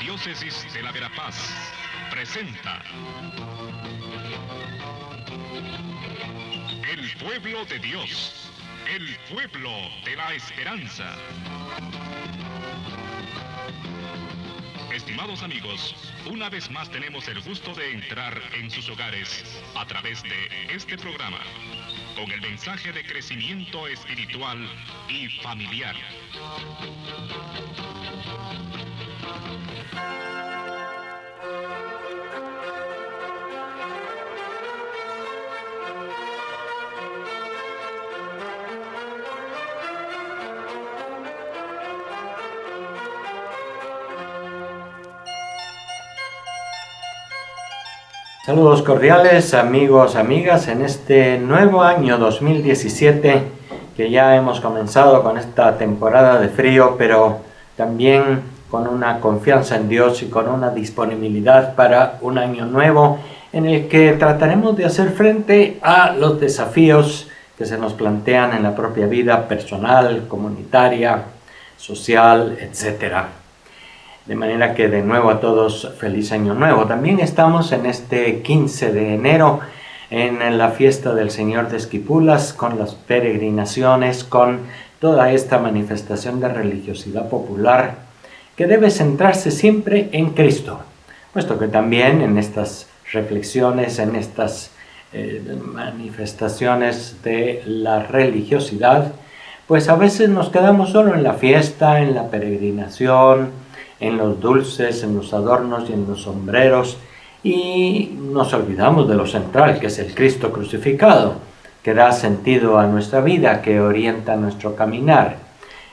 Arquidiócesis de la Verapaz presenta El Pueblo de Dios, el pueblo de la esperanza. Estimados amigos, una vez más tenemos el gusto de entrar en sus hogares a través de este programa, con el mensaje de crecimiento espiritual y familiar. Saludos cordiales amigos, amigas, en este nuevo año 2017 que ya hemos comenzado con esta temporada de frío, pero también con una confianza en Dios y con una disponibilidad para un año nuevo en el que trataremos de hacer frente a los desafíos que se nos plantean en la propia vida personal, comunitaria, social, etcétera. De manera que de nuevo a todos, feliz año nuevo. También estamos en este 15 de enero en la fiesta del Señor de Esquipulas, con las peregrinaciones, con toda esta manifestación de religiosidad popular que debe centrarse siempre en Cristo, puesto que también en estas reflexiones, en estas manifestaciones de la religiosidad, pues a veces nos quedamos solo en la fiesta, en la peregrinación, en los dulces, en los adornos y en los sombreros, y nos olvidamos de lo central, que es el Cristo crucificado, que da sentido a nuestra vida, que orienta nuestro caminar.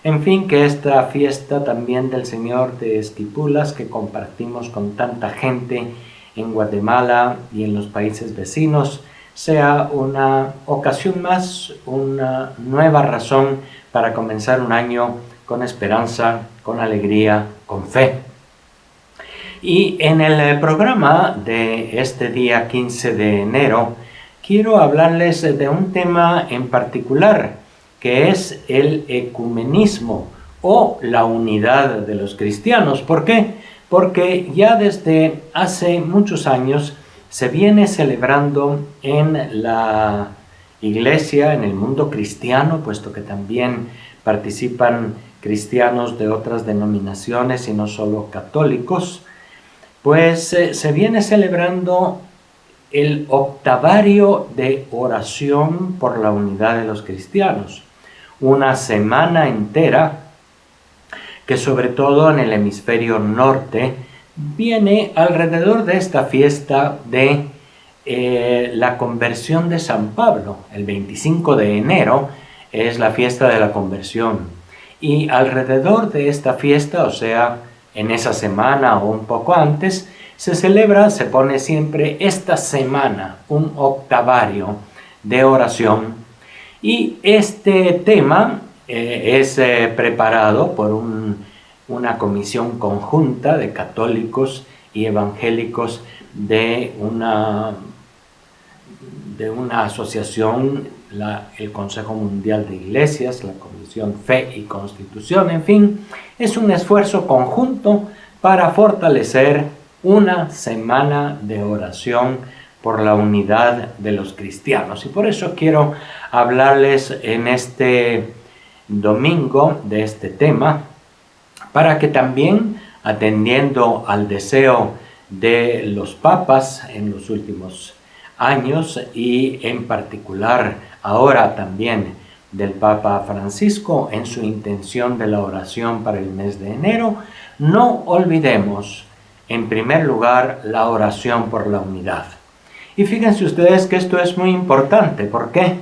En fin, que esta fiesta también del Señor de Esquipulas, que compartimos con tanta gente en Guatemala y en los países vecinos, sea una ocasión más, una nueva razón para comenzar un año con esperanza, con alegría, con fe. Y en el programa de este día 15 de enero, quiero hablarles de un tema en particular, que es el ecumenismo o la unidad de los cristianos. ¿Por qué? Porque ya desde hace muchos años se viene celebrando en la iglesia, en el mundo cristiano, puesto que también participan cristianos de otras denominaciones y no solo católicos, pues se viene celebrando el octavario de oración por la unidad de los cristianos, una semana entera que sobre todo en el hemisferio norte viene alrededor de esta fiesta de la conversión de San Pablo. El 25 de enero es la fiesta de la conversión. Y alrededor de esta fiesta, o sea, en esa semana o un poco antes, se pone siempre esta semana, un octavario de oración. Y este tema es preparado por una comisión conjunta de católicos y evangélicos de una asociación, el Consejo Mundial de Iglesias, la Comisión Fe y Constitución, en fin, es un esfuerzo conjunto para fortalecer una semana de oración por la unidad de los cristianos. Y por eso quiero hablarles en este domingo de este tema, para que también, atendiendo al deseo de los papas en los últimos años y en particular ahora también del Papa Francisco en su intención de la oración para el mes de enero, no olvidemos en primer lugar la oración por la unidad. Y fíjense ustedes que esto es muy importante. ¿Por qué?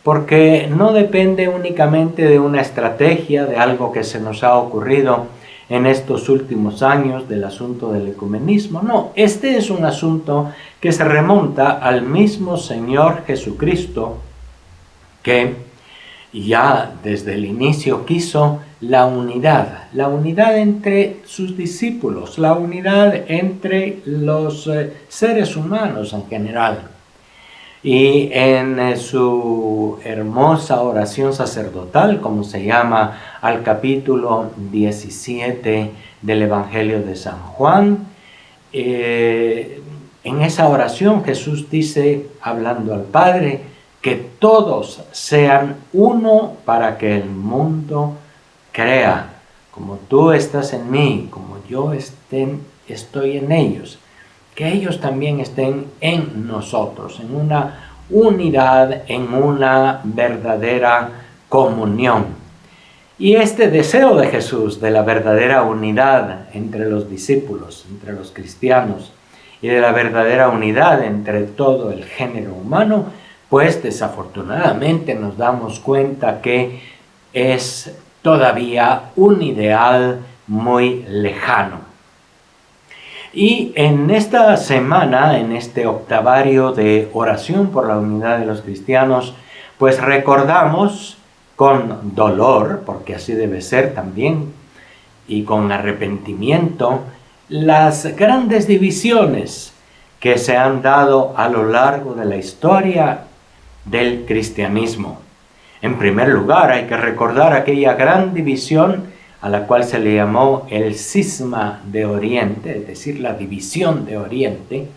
Porque no depende únicamente de una estrategia, de algo que se nos ha ocurrido en estos últimos años del asunto del ecumenismo. No, este es un asunto que se remonta al mismo Señor Jesucristo, que ya desde el inicio quiso la unidad entre sus discípulos, la unidad entre los seres humanos en general. Y en su hermosa oración sacerdotal, como se llama al capítulo 17 del Evangelio de San Juan, en esa oración Jesús dice, hablando al Padre, que todos sean uno para que el mundo crea, como tú estás en mí, como yo estoy en ellos, que ellos también estén en nosotros, en una unidad, en una verdadera comunión. Y este deseo de Jesús, de la verdadera unidad entre los discípulos, entre los cristianos, y de la verdadera unidad entre todo el género humano, pues desafortunadamente nos damos cuenta que es todavía un ideal muy lejano. Y en esta semana, en este octavario de oración por la unidad de los cristianos, pues recordamos con dolor, porque así debe ser también, y con arrepentimiento, las grandes divisiones que se han dado a lo largo de la historia del cristianismo. En primer lugar, hay que recordar aquella gran división a la cual se le llamó el cisma de Oriente, es decir, la división de Oriente,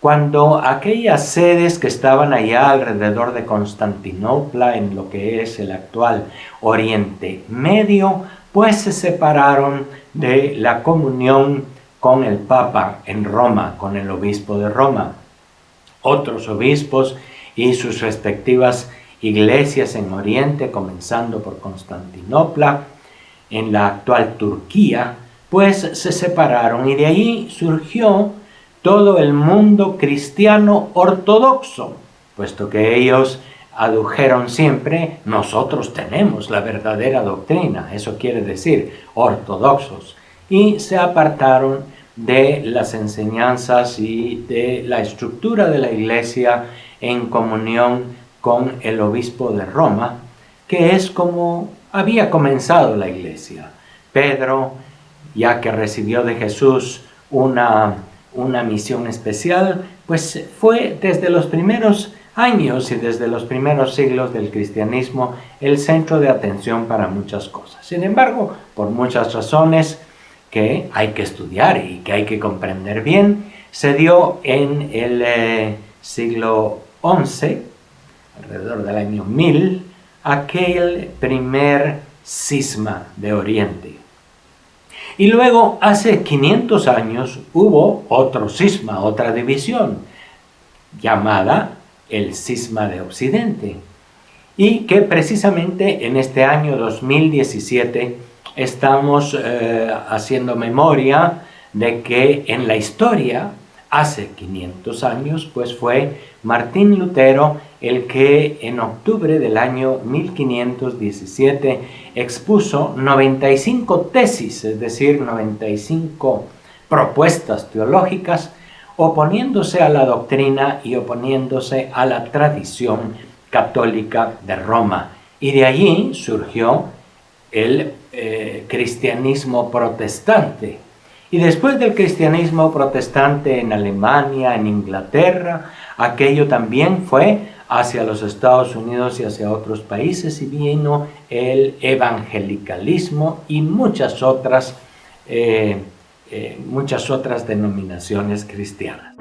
cuando aquellas sedes que estaban allá alrededor de Constantinopla, en lo que es el actual Oriente Medio, pues se separaron de la comunión con el Papa en Roma, con el obispo de Roma. Otros obispos y sus respectivas iglesias en Oriente, comenzando por Constantinopla, en la actual Turquía, pues se separaron y de ahí surgió todo el mundo cristiano ortodoxo, puesto que ellos adujeron siempre, nosotros tenemos la verdadera doctrina, eso quiere decir ortodoxos, y se apartaron de las enseñanzas y de la estructura de la iglesia en comunión con el obispo de Roma, que es como había comenzado la iglesia. Pedro, ya que recibió de Jesús una misión especial, pues fue desde los primeros años y desde los primeros siglos del cristianismo el centro de atención para muchas cosas. Sin embargo, por muchas razones que hay que estudiar y que hay que comprender bien, se dio en el siglo XI, alrededor del año 1000, aquel primer cisma de Oriente. Y luego, hace 500 años, hubo otro cisma, otra división, llamada el cisma de Occidente. Y que precisamente en este año 2017 estamos haciendo memoria de que en la historia, hace 500 años, pues fue Martín Lutero el que en octubre del año 1517 expuso 95 tesis, es decir, 95 propuestas teológicas, oponiéndose a la doctrina y oponiéndose a la tradición católica de Roma. Y de allí surgió el cristianismo protestante. Y después del cristianismo protestante en Alemania, en Inglaterra, aquello también fue hacia los Estados Unidos y hacia otros países, y vino el evangelicalismo y muchas otras denominaciones cristianas.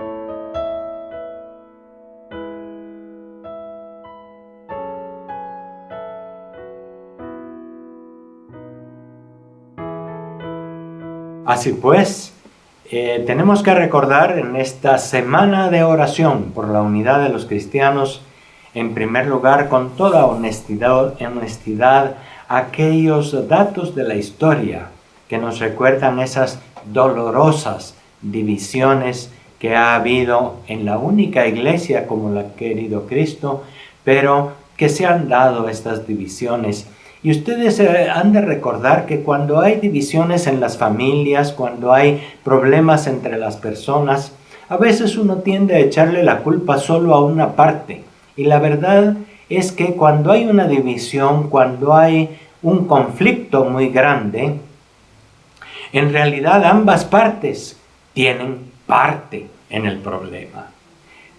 Así pues, tenemos que recordar en esta semana de oración por la unidad de los cristianos, en primer lugar, con toda honestidad, aquellos datos de la historia que nos recuerdan esas dolorosas divisiones que ha habido en la única iglesia como la ha querido Cristo, pero que se han dado estas divisiones. Y ustedes han de recordar que cuando hay divisiones en las familias, cuando hay problemas entre las personas, a veces uno tiende a echarle la culpa solo a una parte. Y la verdad es que cuando hay una división, cuando hay un conflicto muy grande, en realidad ambas partes tienen parte en el problema.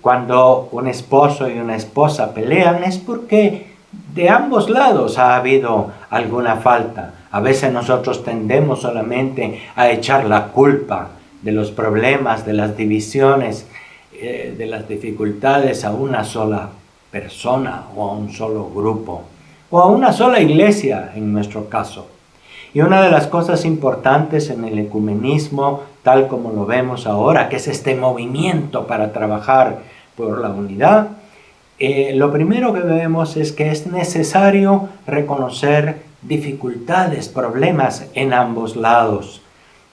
Cuando un esposo y una esposa pelean es porque de ambos lados ha habido alguna falta. A veces nosotros tendemos solamente a echar la culpa de los problemas, de las divisiones, de las dificultades a una sola persona o a un solo grupo o a una sola iglesia en nuestro caso. Y una de las cosas importantes en el ecumenismo, tal como lo vemos ahora, que es este movimiento para trabajar por la unidad, lo primero que vemos es que es necesario reconocer dificultades, problemas en ambos lados,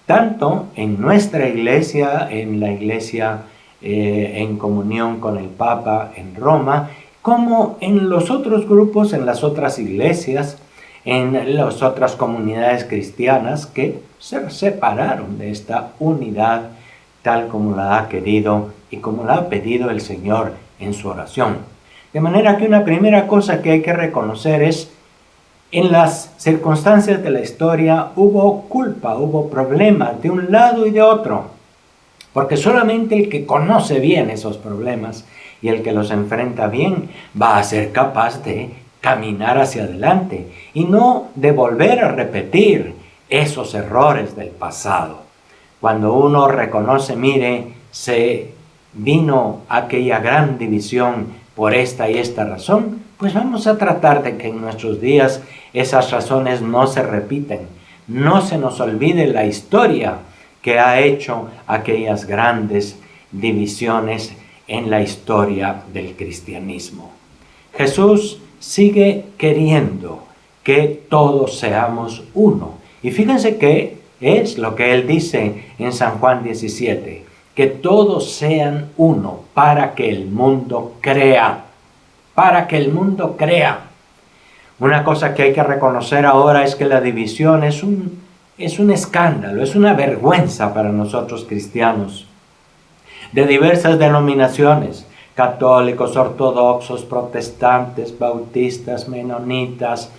tanto en nuestra iglesia, en la iglesia en comunión con el Papa en Roma, como en los otros grupos, en las otras iglesias, en las otras comunidades cristianas que se separaron de esta unidad tal como la ha querido y como la ha pedido el Señor en su oración. De manera que una primera cosa que hay que reconocer es, en las circunstancias de la historia hubo culpa, hubo problemas de un lado y de otro, porque solamente el que conoce bien esos problemas y el que los enfrenta bien va a ser capaz de caminar hacia adelante y no de volver a repetir esos errores del pasado. Cuando uno reconoce, mire, se vino aquella gran división por esta y esta razón, pues vamos a tratar de que en nuestros días esas razones no se repiten, no se nos olvide la historia que ha hecho aquellas grandes divisiones en la historia del cristianismo. Jesús sigue queriendo que todos seamos uno. Y fíjense que es lo que Él dice en San Juan 17, que todos sean uno para que el mundo crea. Para que el mundo crea. Una cosa que hay que reconocer ahora es que la división es un escándalo, es una vergüenza para nosotros cristianos. De diversas denominaciones, católicos, ortodoxos, protestantes, bautistas, menonitas,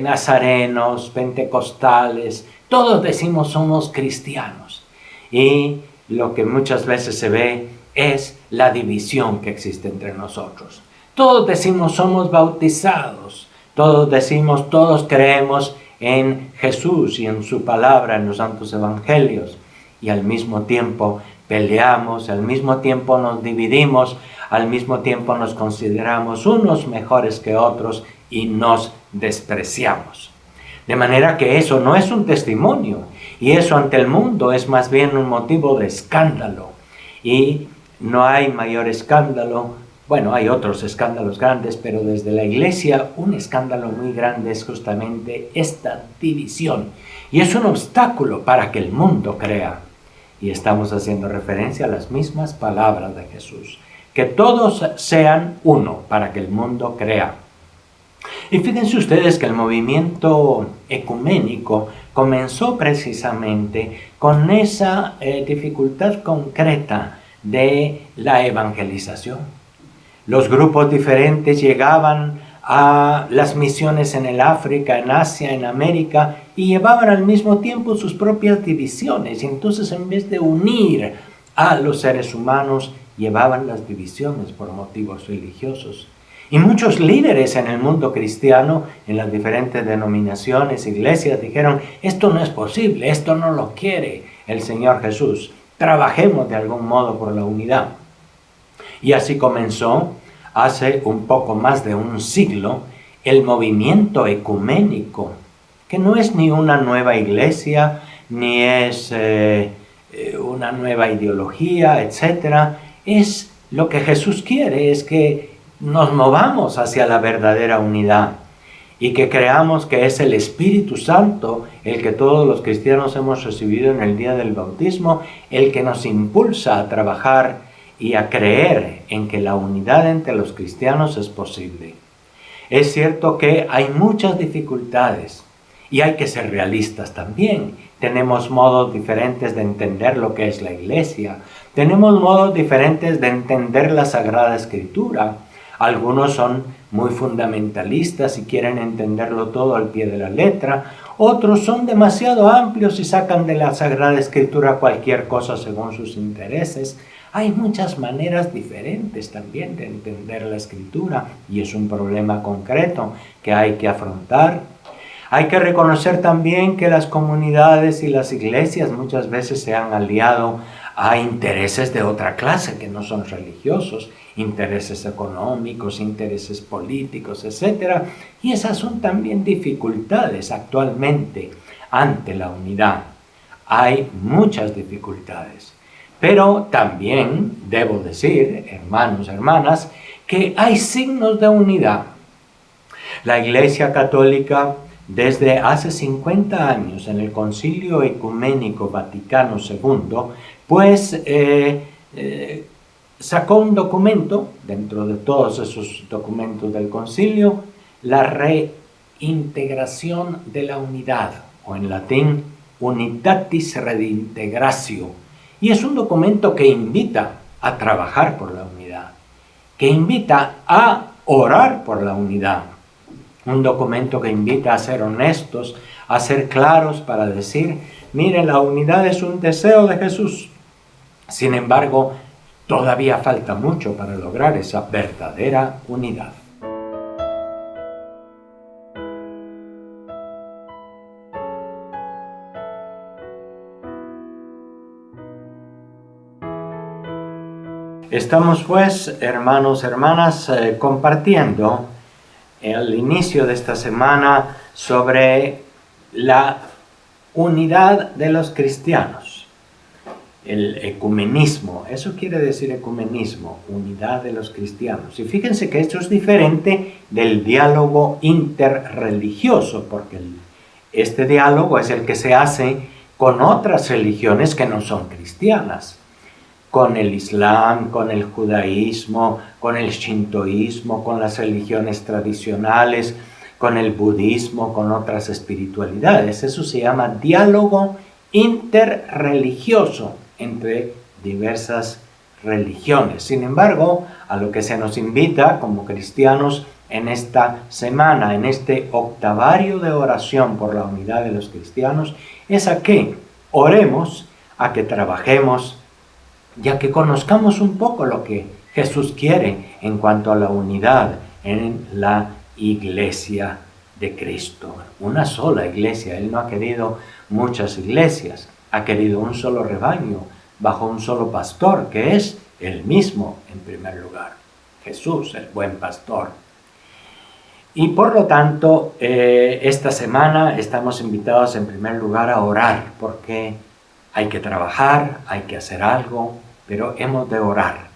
nazarenos, pentecostales, todos decimos somos cristianos. Y lo que muchas veces se ve es la división que existe entre nosotros. Todos decimos somos bautizados, todos decimos, todos creemos en Jesús y en su palabra, en los santos evangelios, y al mismo tiempo peleamos, al mismo tiempo nos dividimos, al mismo tiempo nos consideramos unos mejores que otros y nos despreciamos. De manera que eso no es un testimonio, y eso ante el mundo es más bien un motivo de escándalo. Y no hay mayor escándalo, bueno, hay otros escándalos grandes, pero desde la iglesia un escándalo muy grande es justamente esta división. Y es un obstáculo para que el mundo crea. Y estamos haciendo referencia a las mismas palabras de Jesús. Que todos sean uno para que el mundo crea. Y fíjense ustedes que el movimiento ecuménico comenzó precisamente con esa dificultad concreta de la evangelización. Los grupos diferentes llegaban a las misiones en el África, en Asia, en América, y llevaban al mismo tiempo sus propias divisiones. Y entonces, en vez de unir a los seres humanos, llevaban las divisiones por motivos religiosos. Y muchos líderes en el mundo cristiano, en las diferentes denominaciones, iglesias, dijeron, esto no es posible, esto no lo quiere el Señor Jesús. Trabajemos de algún modo por la unidad. Y así comenzó, hace un poco más de un siglo, el movimiento ecuménico, que no es ni una nueva iglesia, ni es una nueva ideología, etc. Es lo que Jesús quiere, es que nos movamos hacia la verdadera unidad y que creamos que es el Espíritu Santo el que todos los cristianos hemos recibido en el día del bautismo, el que nos impulsa a trabajar y a creer en que la unidad entre los cristianos es posible. Es cierto que hay muchas dificultades y hay que ser realistas también. Tenemos modos diferentes de entender lo que es la iglesia. Tenemos modos diferentes de entender la Sagrada Escritura. Algunos son muy fundamentalistas y quieren entenderlo todo al pie de la letra. Otros son demasiado amplios y sacan de la Sagrada Escritura cualquier cosa según sus intereses. Hay muchas maneras diferentes también de entender la Escritura y es un problema concreto que hay que afrontar. Hay que reconocer también que las comunidades y las iglesias muchas veces se han aliado a intereses de otra clase que no son religiosos, intereses económicos, intereses políticos, etc. Y esas son también dificultades actualmente ante la unidad. Hay muchas dificultades. Pero también debo decir, hermanos, hermanas, que hay signos de unidad. La Iglesia Católica, desde hace 50 años, en el Concilio Ecuménico Vaticano II, pues sacó un documento, dentro de todos esos documentos del concilio, la reintegración de la unidad, o en latín, Unitatis Redintegratio. Y es un documento que invita a trabajar por la unidad, que invita a orar por la unidad. Un documento que invita a ser honestos, a ser claros para decir, mire, la unidad es un deseo de Jesús. Sin embargo, todavía falta mucho para lograr esa verdadera unidad. Estamos pues, hermanos, hermanas, compartiendo al inicio de esta semana sobre la unidad de los cristianos. El ecumenismo, eso quiere decir ecumenismo, unidad de los cristianos. Y fíjense que esto es diferente del diálogo interreligioso, porque este diálogo es el que se hace con otras religiones que no son cristianas. Con el Islam, con el judaísmo, con el shintoísmo, con las religiones tradicionales, con el budismo, con otras espiritualidades. Eso se llama diálogo interreligioso entre diversas religiones. Sin embargo, a lo que se nos invita como cristianos en esta semana, en este octavario de oración por la unidad de los cristianos, es a que oremos, a que trabajemos, ya que conozcamos un poco lo que Jesús quiere en cuanto a la unidad en la iglesia de Cristo. Una sola iglesia. Él no ha querido muchas iglesias, ha querido un solo rebaño bajo un solo pastor, que es Él mismo en primer lugar. Jesús, el buen pastor. Y por lo tanto, esta semana estamos invitados en primer lugar a orar, porque hay que trabajar, hay que hacer algo, pero hemos de orar.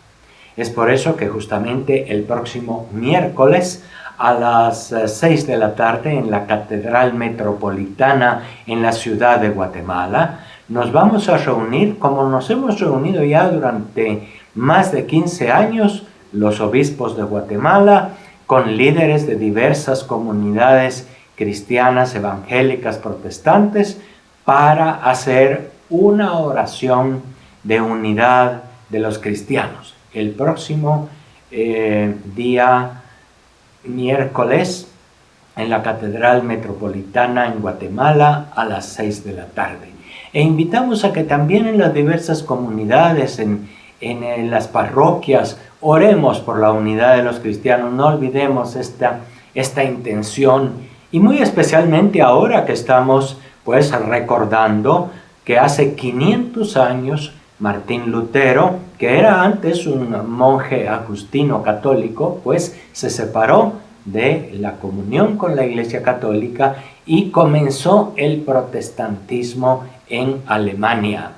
Es por eso que justamente el próximo miércoles a las 6 de la tarde en la Catedral Metropolitana en la ciudad de Guatemala, nos vamos a reunir, como nos hemos reunido ya durante más de 15 años, los obispos de Guatemala, con líderes de diversas comunidades cristianas, evangélicas, protestantes, para hacer una oración de unidad de los cristianos. El próximo día miércoles en la Catedral Metropolitana en Guatemala a las 6 de la tarde. E invitamos a que también en las diversas comunidades, en las parroquias, oremos por la unidad de los cristianos. No olvidemos esta intención, y muy especialmente ahora que estamos pues recordando que hace 500 años Martín Lutero, que era antes un monje agustino católico, pues se separó de la comunión con la Iglesia Católica y comenzó el protestantismo en Alemania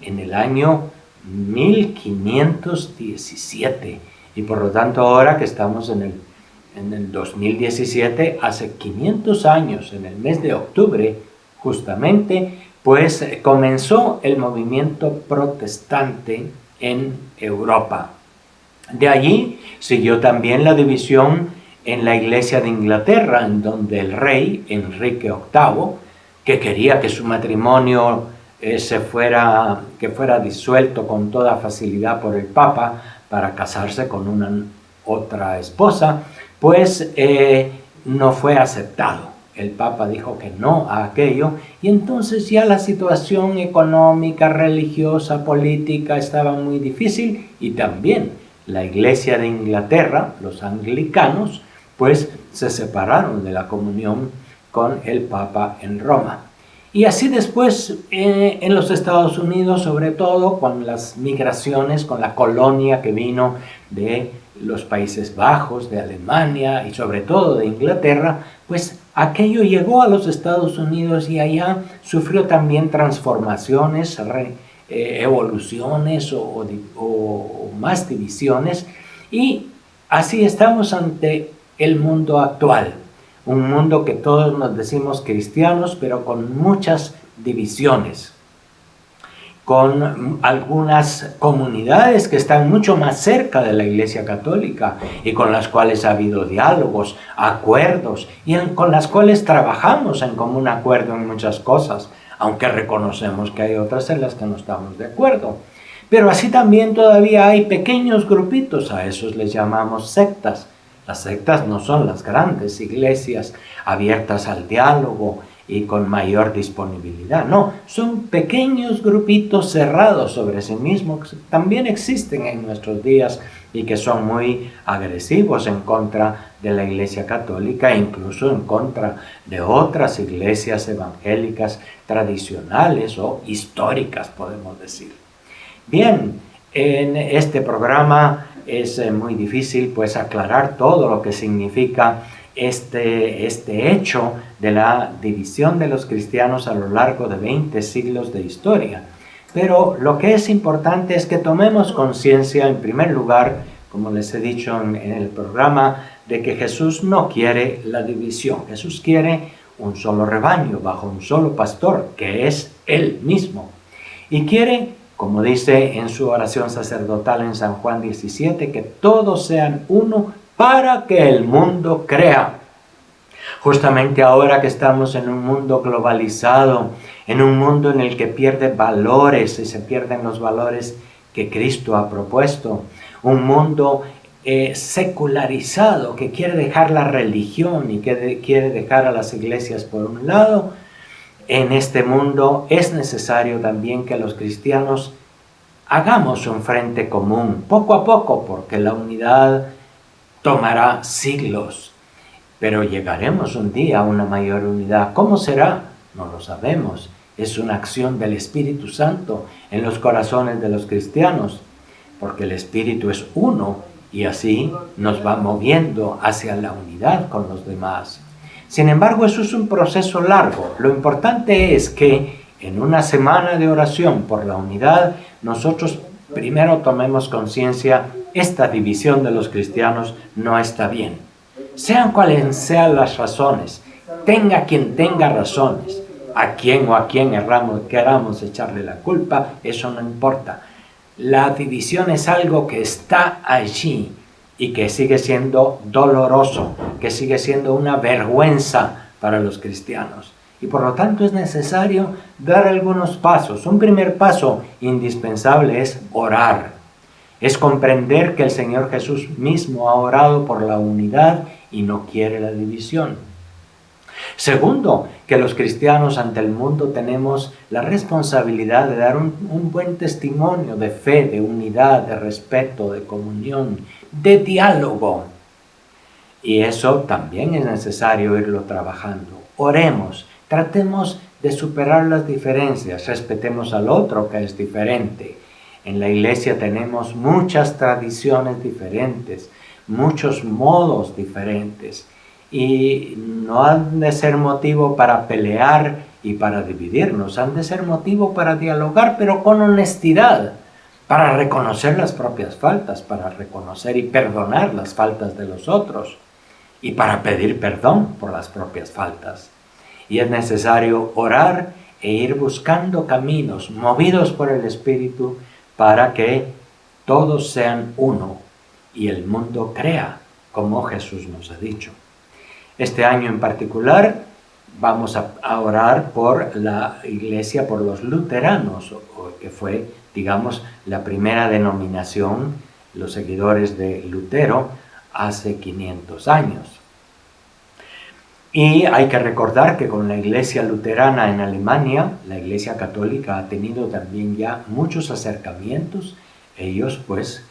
en el año 1517. Y por lo tanto ahora que estamos en el 2017, hace 500 años, en el mes de octubre, justamente, pues comenzó el movimiento protestante en Europa. De allí siguió también la división en la Iglesia de Inglaterra, en donde el rey Enrique VIII, que quería que su matrimonio que fuera disuelto con toda facilidad por el Papa para casarse con una otra esposa, pues no fue aceptado. el Papa dijo que no a aquello, y entonces ya la situación económica, religiosa, política estaba muy difícil, y también la Iglesia de Inglaterra, los anglicanos, pues se separaron de la comunión con el Papa en Roma. Y así después en los Estados Unidos, sobre todo con las migraciones, con la colonia que vino de los Países Bajos, de Alemania y sobre todo de Inglaterra, pues aquello llegó a los Estados Unidos y allá sufrió también transformaciones, evoluciones o más divisiones, y así estamos ante el mundo actual. Un mundo que todos nos decimos cristianos, pero con muchas divisiones, con algunas comunidades que están mucho más cerca de la Iglesia Católica y con las cuales ha habido diálogos, acuerdos, y con las cuales trabajamos en común acuerdo en muchas cosas, aunque reconocemos que hay otras en las que no estamos de acuerdo. Pero así también todavía hay pequeños grupitos, a esos les llamamos sectas. Las sectas no son las grandes iglesias abiertas al diálogo y con mayor disponibilidad. No, son pequeños grupitos cerrados sobre sí mismos que también existen en nuestros días y que son muy agresivos en contra de la Iglesia Católica e incluso en contra de otras iglesias evangélicas tradicionales o históricas, podemos decir. Bien, en este programa es muy difícil pues aclarar todo lo que significa este hecho de la división de los cristianos a lo largo de 20 siglos de historia. Pero lo que es importante es que tomemos conciencia, en primer lugar, como les he dicho en el programa, de que Jesús no quiere la división. Jesús quiere un solo rebaño bajo un solo pastor, que es Él mismo. Y quiere, como dice en su oración sacerdotal en San Juan 17, que todos sean uno para que el mundo crea. Justamente ahora que estamos en un mundo globalizado, en un mundo en el que pierde valores y se pierden los valores que Cristo ha propuesto, un mundo secularizado que quiere dejar la religión y que quiere dejar a las iglesias por un lado, en este mundo es necesario también que los cristianos hagamos un frente común, poco a poco, porque la unidad tomará siglos, pero llegaremos un día a una mayor unidad. ¿Cómo será? No lo sabemos. Es una acción del Espíritu Santo en los corazones de los cristianos, porque el Espíritu es uno y así nos va moviendo hacia la unidad con los demás. Sin embargo, eso es un proceso largo. Lo importante es que en una semana de oración por la unidad, nosotros primero tomemos conciencia, esta división de los cristianos no está bien. Sean cuales sean las razones, tenga quien tenga razones, a quien o a quien queramos echarle la culpa, eso no importa. La división es algo que está allí y que sigue siendo doloroso, que sigue siendo una vergüenza para los cristianos. Y por lo tanto es necesario dar algunos pasos. Un primer paso indispensable es orar. Es comprender que el Señor Jesús mismo ha orado por la unidad y no quiere la división. Segundo, que los cristianos ante el mundo tenemos la responsabilidad de dar un buen testimonio de fe, de unidad, de respeto, de comunión, de diálogo. Y eso también es necesario irlo trabajando. Oremos, tratemos de superar las diferencias, respetemos al otro que es diferente. En la iglesia tenemos muchas tradiciones diferentes, muchos modos diferentes. Y no han de ser motivo para pelear y para dividirnos, han de ser motivo para dialogar, pero con honestidad, para reconocer las propias faltas, para reconocer y perdonar las faltas de los otros, y para pedir perdón por las propias faltas. Y es necesario orar e ir buscando caminos movidos por el Espíritu para que todos sean uno y el mundo crea, como Jesús nos ha dicho. Este año en particular vamos a orar por la iglesia, por los luteranos, que fue, digamos, la primera denominación, los seguidores de Lutero, hace 500 años. Y hay que recordar que con la Iglesia luterana en Alemania, la Iglesia católica ha tenido también ya muchos acercamientos. Ellos pues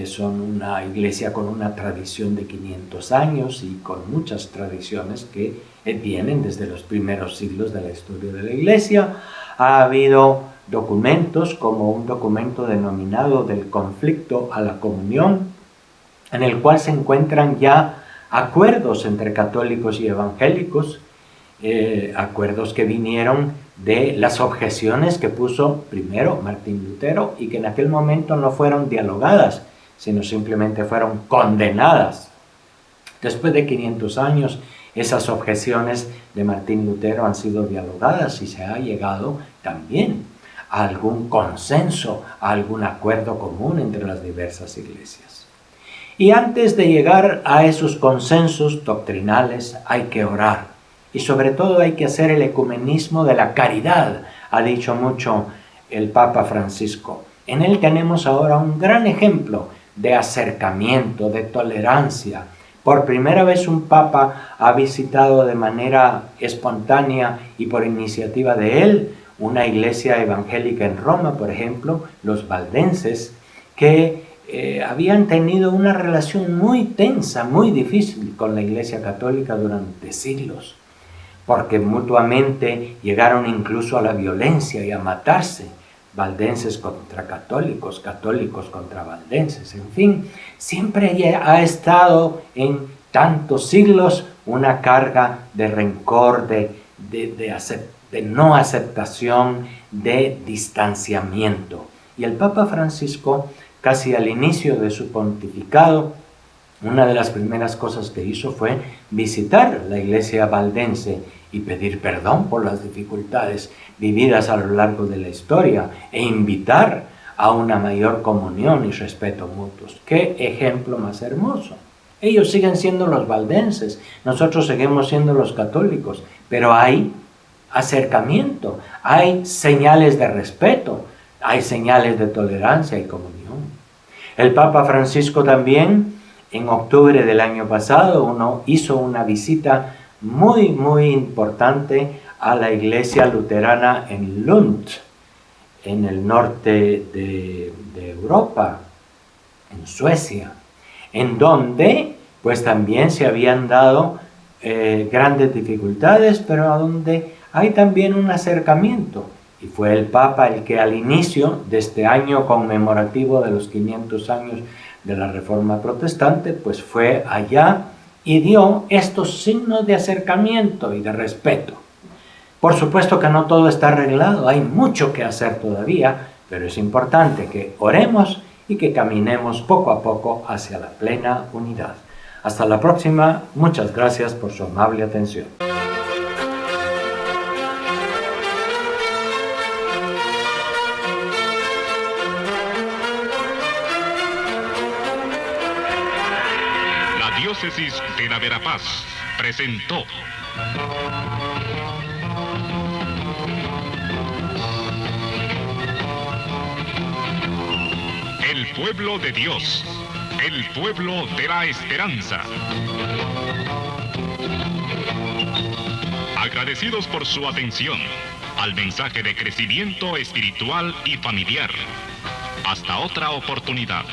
son una iglesia con una tradición de 500 años y con muchas tradiciones que vienen desde los primeros siglos de la historia de la Iglesia. Ha habido documentos como un documento denominado del conflicto a la comunión, en el cual se encuentran ya acuerdos entre católicos y evangélicos, acuerdos que vinieron de las objeciones que puso primero Martín Lutero y que en aquel momento no fueron dialogadas, sino simplemente fueron condenadas. Después de 500 años, esas objeciones de Martín Lutero han sido dialogadas y se ha llegado también a algún consenso, a algún acuerdo común entre las diversas iglesias. Y antes de llegar a esos consensos doctrinales hay que orar. Y sobre todo hay que hacer el ecumenismo de la caridad, ha dicho mucho el Papa Francisco. En él tenemos ahora un gran ejemplo de acercamiento, de tolerancia. Por primera vez un Papa ha visitado de manera espontánea y por iniciativa de él una iglesia evangélica en Roma, por ejemplo, los valdenses, que habían tenido una relación muy tensa, muy difícil con la Iglesia Católica durante siglos, porque mutuamente llegaron incluso a la violencia y a matarse, valdenses contra católicos, católicos contra valdenses, en fin, siempre ha estado en tantos siglos una carga de rencor, de no aceptación, de distanciamiento. Y el Papa Francisco, casi al inicio de su pontificado, una de las primeras cosas que hizo fue visitar la iglesia valdense y pedir perdón por las dificultades vividas a lo largo de la historia e invitar a una mayor comunión y respeto mutuos. ¡Qué ejemplo más hermoso! Ellos siguen siendo los valdenses, nosotros seguimos siendo los católicos, pero hay acercamiento, hay señales de respeto, hay señales de tolerancia y comunión. El Papa Francisco también, en octubre del año pasado, hizo una visita muy importante a la iglesia luterana en Lund, en el norte de Europa, en Suecia, en donde pues también se habían dado grandes dificultades, pero a donde hay también un acercamiento. Y fue el Papa el que al inicio de este año conmemorativo de los 500 años de la Reforma Protestante, pues fue allá y dio estos signos de acercamiento y de respeto. Por supuesto que no todo está arreglado, hay mucho que hacer todavía, pero es importante que oremos y que caminemos poco a poco hacia la plena unidad. Hasta la próxima, muchas gracias por su amable atención. La Diócesis de la Verapaz presentó El pueblo de Dios, el pueblo de la esperanza. Agradecidos por su atención al mensaje de crecimiento espiritual y familiar. Hasta otra oportunidad.